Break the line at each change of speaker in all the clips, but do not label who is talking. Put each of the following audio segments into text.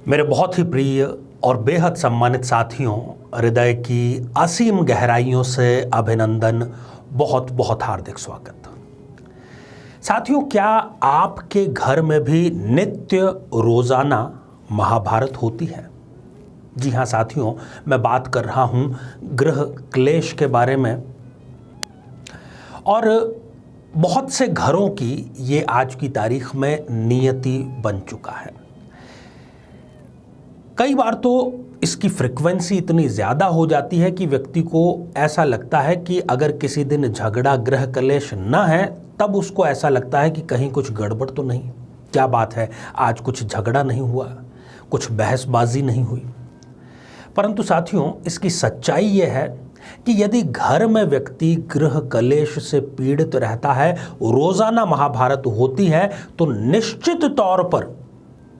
मेरे बहुत ही प्रिय और बेहद सम्मानित साथियों, हृदय की असीम गहराइयों से अभिनंदन, बहुत बहुत हार्दिक स्वागत। साथियों, क्या आपके घर में भी नित्य रोजाना महाभारत होती है? जी हाँ साथियों, मैं बात कर रहा हूं गृह क्लेश के बारे में। और बहुत से घरों की ये आज की तारीख में नियति बन चुका है। कई बार तो इसकी फ्रिक्वेंसी इतनी ज़्यादा हो जाती है कि व्यक्ति को ऐसा लगता है कि अगर किसी दिन झगड़ा गृह क्लेश न है तब उसको ऐसा लगता है कि कहीं कुछ गड़बड़ तो नहीं, क्या बात है आज कुछ झगड़ा नहीं हुआ, कुछ बहसबाजी नहीं हुई। परंतु साथियों, इसकी सच्चाई ये है कि यदि घर में व्यक्ति गृह क्लेश से पीड़ित रहता है, रोज़ाना महाभारत होती है, तो निश्चित तौर पर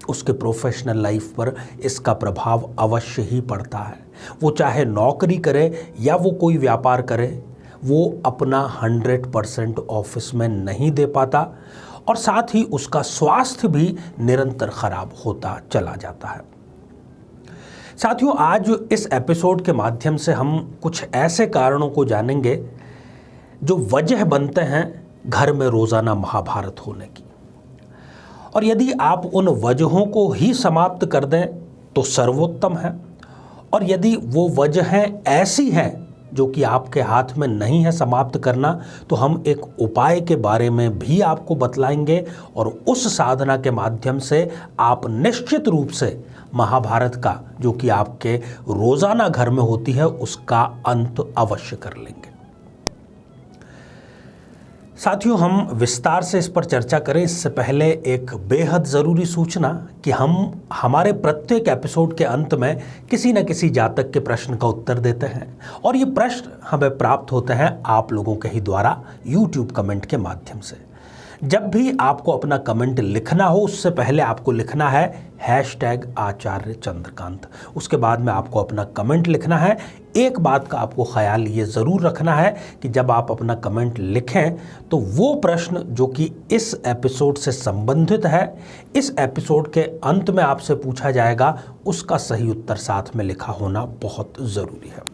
उसके प्रोफेशनल लाइफ पर इसका प्रभाव अवश्य ही पड़ता है। वो चाहे नौकरी करे या वो कोई व्यापार करे, वो अपना 100% ऑफिस में नहीं दे पाता और साथ ही उसका स्वास्थ्य भी निरंतर खराब होता चला जाता है। साथियों, आज इस एपिसोड के माध्यम से हम कुछ ऐसे कारणों को जानेंगे जो वजह बनते हैं घर में रोज़ाना महाभारत होने की। और यदि आप उन वजहों को ही समाप्त कर दें तो सर्वोत्तम है, और यदि वो वजहें ऐसी हैं जो कि आपके हाथ में नहीं है समाप्त करना, तो हम एक उपाय के बारे में भी आपको बतलाएंगे और उस साधना के माध्यम से आप निश्चित रूप से महाभारत का, जो कि आपके रोज़ाना घर में होती है, उसका अंत अवश्य कर लेंगे। साथियों, हम विस्तार से इस पर चर्चा करें इससे पहले एक बेहद ज़रूरी सूचना कि हम हमारे प्रत्येक एपिसोड के अंत में किसी न किसी जातक के प्रश्न का उत्तर देते हैं, और ये प्रश्न हमें प्राप्त होते हैं आप लोगों के ही द्वारा YouTube कमेंट के माध्यम से। जब भी आपको अपना कमेंट लिखना हो, उससे पहले आपको लिखना है #आचार्य चंद्रकांत। उसके बाद में आपको अपना कमेंट लिखना है। एक बात का आपको ख्याल ये ज़रूर रखना है कि जब आप अपना कमेंट लिखें तो वो प्रश्न जो कि इस एपिसोड से संबंधित है, इस एपिसोड के अंत में आपसे पूछा जाएगा, उसका सही उत्तर साथ में लिखा होना बहुत ज़रूरी है।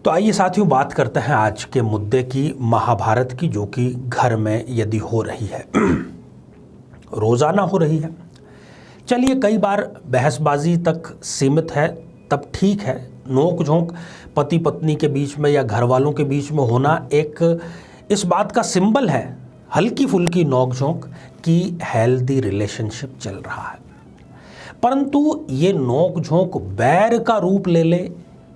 तो आइए साथियों, बात करते हैं आज के मुद्दे की, महाभारत की, जो कि घर में यदि हो रही है, रोज़ाना हो रही है। चलिए, कई बार बहसबाजी तक सीमित है तब ठीक है, नोक झोंक पति पत्नी के बीच में या घर वालों के बीच में होना एक इस बात का सिंबल है, हल्की फुल्की नोक झोंक की हेल्दी रिलेशनशिप चल रहा है। परंतु ये नोक झोंक बैर का रूप ले ले,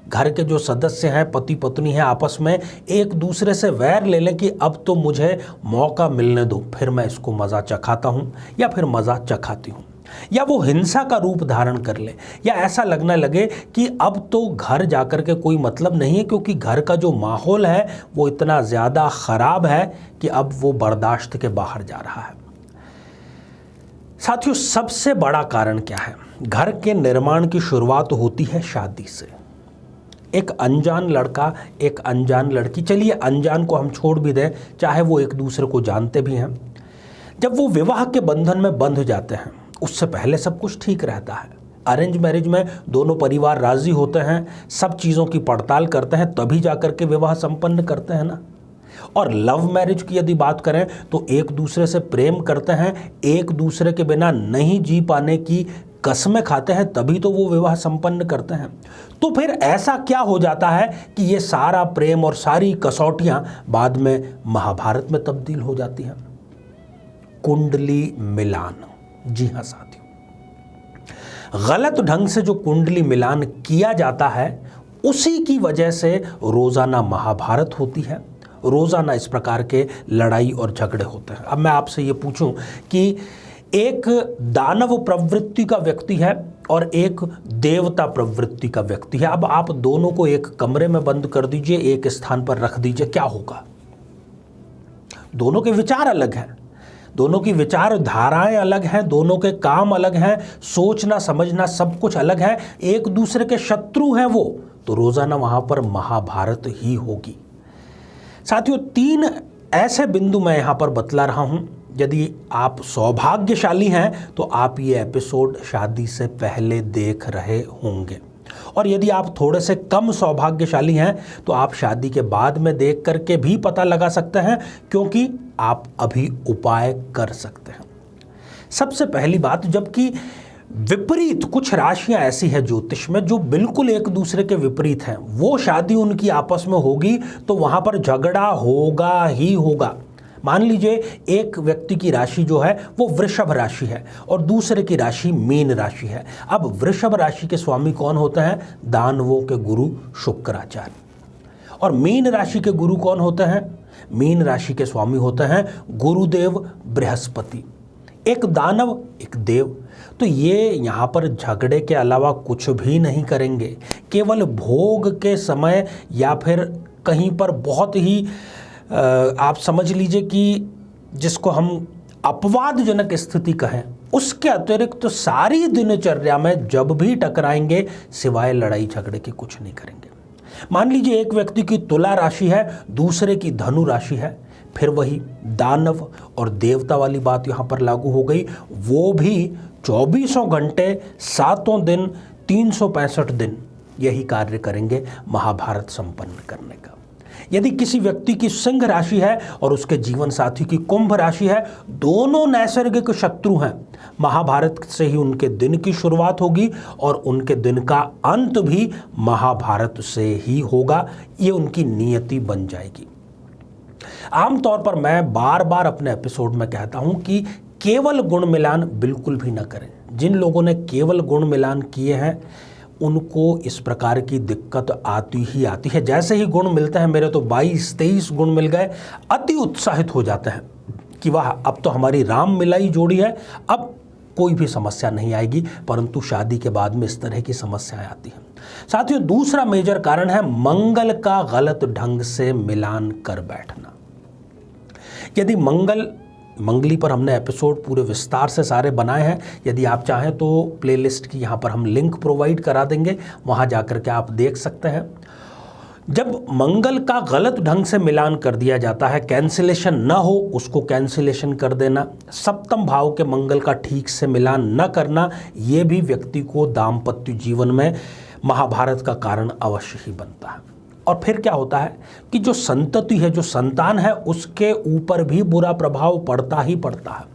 घर के जो सदस्य हैं, पति पत्नी हैं, आपस में एक दूसरे से वैर ले लें कि अब तो मुझे मौका मिलने दो, फिर मैं इसको मज़ा चखाता हूँ या फिर मज़ा चखाती हूँ, या वो हिंसा का रूप धारण कर ले, या ऐसा लगने लगे कि अब तो घर जाकर के कोई मतलब नहीं है क्योंकि घर का जो माहौल है वो इतना ज़्यादा ख़राब है कि अब वो बर्दाश्त के बाहर जा रहा है। साथियों, सबसे बड़ा कारण क्या है? घर के निर्माण की शुरुआत होती है शादी से। एक अनजान लड़का, एक अनजान लड़की, चलिए अनजान को हम छोड़ भी दें, चाहे वो एक दूसरे को जानते भी हैं, जब वो विवाह के बंधन में बंध जाते हैं, उससे पहले सब कुछ ठीक रहता है। अरेंज मैरिज में दोनों परिवार राजी होते हैं, सब चीज़ों की पड़ताल करते हैं, तभी जाकर के विवाह संपन्न करते हैं ना। और लव मैरिज की यदि बात करें तो एक दूसरे से प्रेम करते हैं, एक दूसरे के बिना नहीं जी पाने की कसमें खाते हैं, तभी तो वो विवाह संपन्न करते हैं। तो फिर ऐसा क्या हो जाता है कि ये सारा प्रेम और सारी कसौटियां बाद में महाभारत में तब्दील हो जाती हैं? कुंडली मिलान। जी हाँ साथियों, गलत ढंग से जो कुंडली मिलान किया जाता है, उसी की वजह से रोज़ाना महाभारत होती है, रोज़ाना इस प्रकार के लड़ाई और झगड़े होते हैं। अब मैं आपसे ये पूछूं कि एक दानव प्रवृत्ति का व्यक्ति है और एक देवता प्रवृत्ति का व्यक्ति है, अब आप दोनों को एक कमरे में बंद कर दीजिए, एक स्थान पर रख दीजिए, क्या होगा? दोनों के विचार अलग हैं, दोनों की विचारधाराएं अलग हैं, दोनों के काम अलग हैं, सोचना समझना सब कुछ अलग है, एक दूसरे के शत्रु हैं वो, तो रोज़ाना वहाँ पर महाभारत ही होगी। साथियों, 3 ऐसे बिंदु मैं यहाँ पर बतला रहा हूँ यदि आप सौभाग्यशाली हैं तो आप ये एपिसोड शादी से पहले देख रहे होंगे, और यदि आप थोड़े से कम सौभाग्यशाली हैं तो आप शादी के बाद में देख करके भी पता लगा सकते हैं, क्योंकि आप अभी उपाय कर सकते हैं। सबसे पहली बात, जबकि विपरीत कुछ राशियां ऐसी है ज्योतिष में जो बिल्कुल एक दूसरे के विपरीत हैं, वो शादी उनकी आपस में होगी तो वहां पर झगड़ा होगा ही होगा। मान लीजिए एक व्यक्ति की राशि जो है वो वृषभ राशि है और दूसरे की राशि मीन राशि है। अब वृषभ राशि के स्वामी कौन होते हैं? दानवों के गुरु शुक्राचार्य। और मीन राशि के गुरु कौन होते हैं? मीन राशि के स्वामी होते हैं गुरुदेव बृहस्पति। एक दानव एक देव, तो ये यहाँ पर झगड़े के अलावा कुछ भी नहीं करेंगे। केवल भोग के समय या फिर कहीं पर बहुत ही आप समझ लीजिए कि जिसको हम अपवादजनक स्थिति कहें, उसके अतिरिक्त तो सारी दिनचर्या में जब भी टकराएंगे सिवाय लड़ाई झगड़े के कुछ नहीं करेंगे। मान लीजिए एक व्यक्ति की तुला राशि है, दूसरे की धनु राशि है, फिर वही दानव और देवता वाली बात यहाँ पर लागू हो गई। वो भी 24 घंटे 7 दिन 365 दिन यही कार्य करेंगे महाभारत संपन्न करने का। यदि किसी व्यक्ति की सिंह राशि है और उसके जीवन साथी की कुंभ राशि है, दोनों नैसर्गिक शत्रु हैं, महाभारत से ही उनके दिन की शुरुआत होगी और उनके दिन का अंत भी महाभारत से ही होगा। ये उनकी नियति बन जाएगी। आमतौर पर मैं बार बार अपने एपिसोड में कहता हूं कि केवल गुण मिलान बिल्कुल भी न करें। जिन लोगों ने केवल गुण मिलान किए हैं उनको इस प्रकार की दिक्कत आती ही आती है। जैसे ही गुण मिलते हैं, मेरे तो 22-23 गुण मिल गए, अति उत्साहित हो जाते हैं कि वाह, अब तो हमारी राम मिलाई जोड़ी है, अब कोई भी समस्या नहीं आएगी। परंतु शादी के बाद में इस तरह की समस्याएं आती हैं। साथियों, दूसरा मेजर कारण है मंगल का गलत ढंग से मिलान कर बैठना। यदि मंगली पर हमने एपिसोड पूरे विस्तार से सारे बनाए हैं, यदि आप चाहें तो प्लेलिस्ट की यहाँ पर हम लिंक प्रोवाइड करा देंगे, वहाँ जाकर के आप देख सकते हैं। जब मंगल का गलत ढंग से मिलान कर दिया जाता है, कैंसिलेशन न हो उसको कैंसिलेशन कर देना, सप्तम भाव के मंगल का ठीक से मिलान न करना, ये भी व्यक्ति को दाम्पत्य जीवन में महाभारत का कारण अवश्य ही बनता है। और फिर क्या होता है कि जो संतति है, जो संतान है, उसके ऊपर भी बुरा प्रभाव पड़ता ही पड़ता है।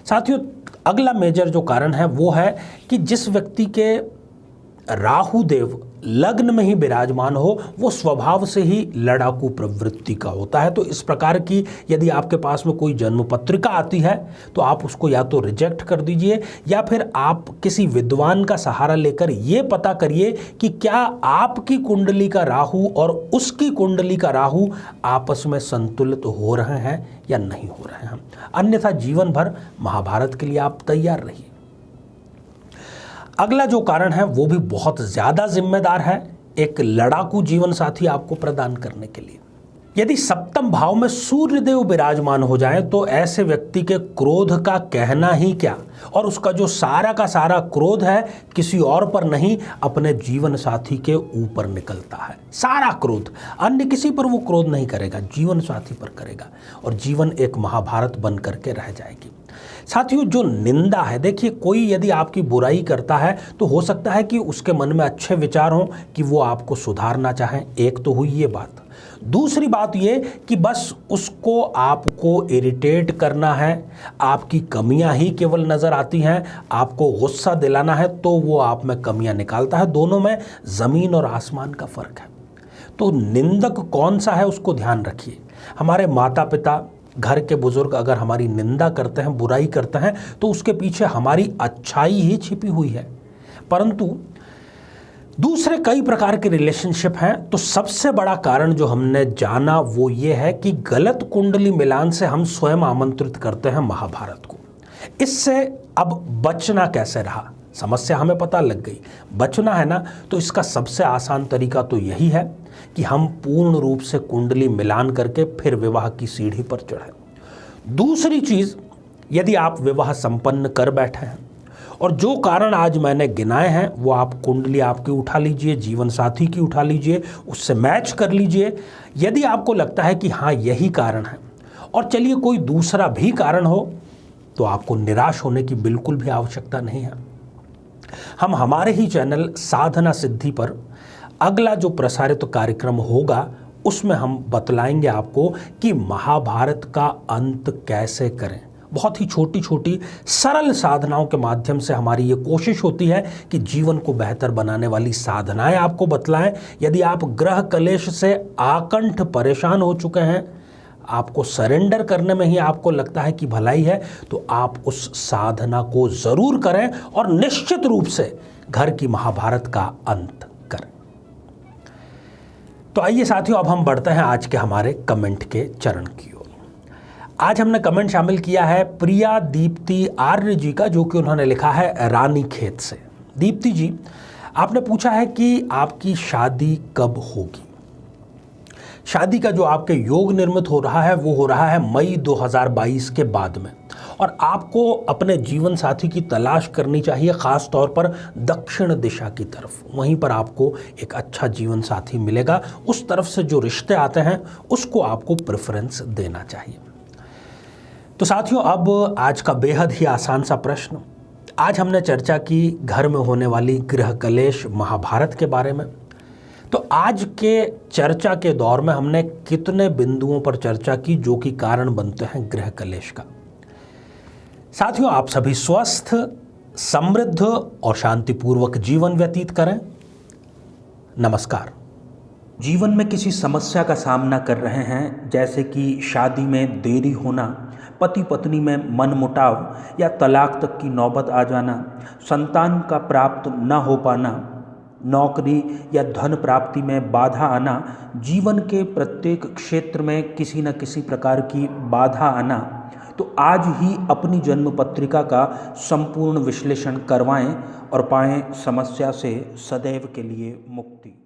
साथियों, अगला मेजर जो कारण है वो है कि जिस व्यक्ति के राहु देव लग्न में ही विराजमान हो, वो स्वभाव से ही लड़ाकू प्रवृत्ति का होता है। तो इस प्रकार की यदि आपके पास में कोई जन्म पत्रिका आती है तो आप उसको या तो रिजेक्ट कर दीजिए या फिर आप किसी विद्वान का सहारा लेकर ये पता करिए कि क्या आपकी कुंडली का राहु और उसकी कुंडली का राहु आपस में संतुलित हो रहे हैं या नहीं हो रहे हैं। अन्यथा जीवन भर महाभारत के लिए आप तैयार रहिए। अगला जो कारण है वो भी बहुत ज़्यादा जिम्मेदार है एक लड़ाकू जीवन साथी आपको प्रदान करने के लिए। यदि सप्तम भाव में सूर्यदेव विराजमान हो जाए तो ऐसे व्यक्ति के क्रोध का कहना ही क्या, और उसका जो सारा का सारा क्रोध है किसी और पर नहीं, अपने जीवन साथी के ऊपर निकलता है। सारा क्रोध, अन्य किसी पर वो क्रोध नहीं करेगा, जीवन साथी पर करेगा और जीवन एक महाभारत बन करके रह जाएगी। साथियों, जो निंदा है, देखिए कोई यदि आपकी बुराई करता है तो हो सकता है कि उसके मन में अच्छे विचार हों कि वो आपको सुधारना चाहें, एक तो हुई ये बात। दूसरी बात ये कि बस उसको आपको इरिटेट करना है, आपकी कमियां ही केवल नज़र आती हैं, आपको गुस्सा दिलाना है तो वो आप में कमियां निकालता है। दोनों में ज़मीन और आसमान का फ़र्क है। तो निंदक कौन सा है उसको ध्यान रखिए। हमारे माता पिता, घर के बुजुर्ग अगर हमारी निंदा करते हैं, बुराई करते हैं, तो उसके पीछे हमारी अच्छाई ही छिपी हुई है। परंतु दूसरे कई प्रकार के रिलेशनशिप हैं। तो सबसे बड़ा कारण जो हमने जाना वो ये है कि गलत कुंडली मिलान से हम स्वयं आमंत्रित करते हैं महाभारत को। इससे अब बचना कैसे रहा, समस्या हमें पता लग गई। बचना है ना, तो इसका सबसे आसान तरीका तो यही है कि हम पूर्ण रूप से कुंडली मिलान करके फिर विवाह की सीढ़ी पर चढ़ें। दूसरी चीज़, यदि आप विवाह संपन्न कर बैठे हैं और जो कारण आज मैंने गिनाए हैं वो आप कुंडली आपकी उठा लीजिए, जीवन साथी की उठा लीजिए, उससे मैच कर लीजिए। यदि आपको लगता है कि हाँ यही कारण है और चलिए कोई दूसरा भी कारण हो तो आपको निराश होने की बिल्कुल भी आवश्यकता नहीं है। हम हमारे ही चैनल साधना सिद्धि पर अगला जो प्रसारित कार्यक्रम होगा उसमें हम बतलाएंगे आपको कि महाभारत का अंत कैसे करें। बहुत ही छोटी छोटी सरल साधनाओं के माध्यम से हमारी ये कोशिश होती है कि जीवन को बेहतर बनाने वाली साधनाएं आपको बतलाएं। यदि आप ग्रह कलेश से आकंठ परेशान हो चुके हैं, आपको सरेंडर करने में ही आपको लगता है कि भलाई है, तो आप उस साधना को जरूर करें और निश्चित रूप से घर की महाभारत का अंत करें। तो आइए साथियों, अब हम बढ़ते हैं आज के हमारे कमेंट के चरण की ओर। आज हमने कमेंट शामिल किया है प्रिया दीप्ति आर्य जी का, जो कि उन्होंने लिखा है रानीखेत से। दीप्ति जी, आपने पूछा है कि आपकी शादी कब होगी। शादी का जो आपके योग निर्मित हो रहा है वो हो रहा है मई 2022 के बाद में, और आपको अपने जीवन साथी की तलाश करनी चाहिए, खास तौर पर दक्षिण दिशा की तरफ। वहीं पर आपको एक अच्छा जीवन साथी मिलेगा। उस तरफ से जो रिश्ते आते हैं उसको आपको प्रेफरेंस देना चाहिए। तो साथियों, अब आज का बेहद ही आसान सा प्रश्न। आज हमने चर्चा की घर में होने वाली गृह कलेश महाभारत के बारे में। तो आज के चर्चा के दौर में हमने कितने बिंदुओं पर चर्चा की जो कि कारण बनते हैं गृह कलेश का। साथियों, आप सभी स्वस्थ, समृद्ध और शांतिपूर्वक जीवन व्यतीत करें। नमस्कार। जीवन में किसी समस्या का सामना कर रहे हैं, जैसे कि शादी में देरी होना, पति पत्नी में मनमुटाव या तलाक तक की नौबत आ जाना, संतान का प्राप्त न हो पाना, नौकरी या धन प्राप्ति में बाधा आना, जीवन के प्रत्येक क्षेत्र में किसी न किसी प्रकार की बाधा आना, तो आज ही अपनी जन्म पत्रिका का संपूर्ण विश्लेषण करवाएं और पाएं समस्या से सदैव के लिए मुक्ति।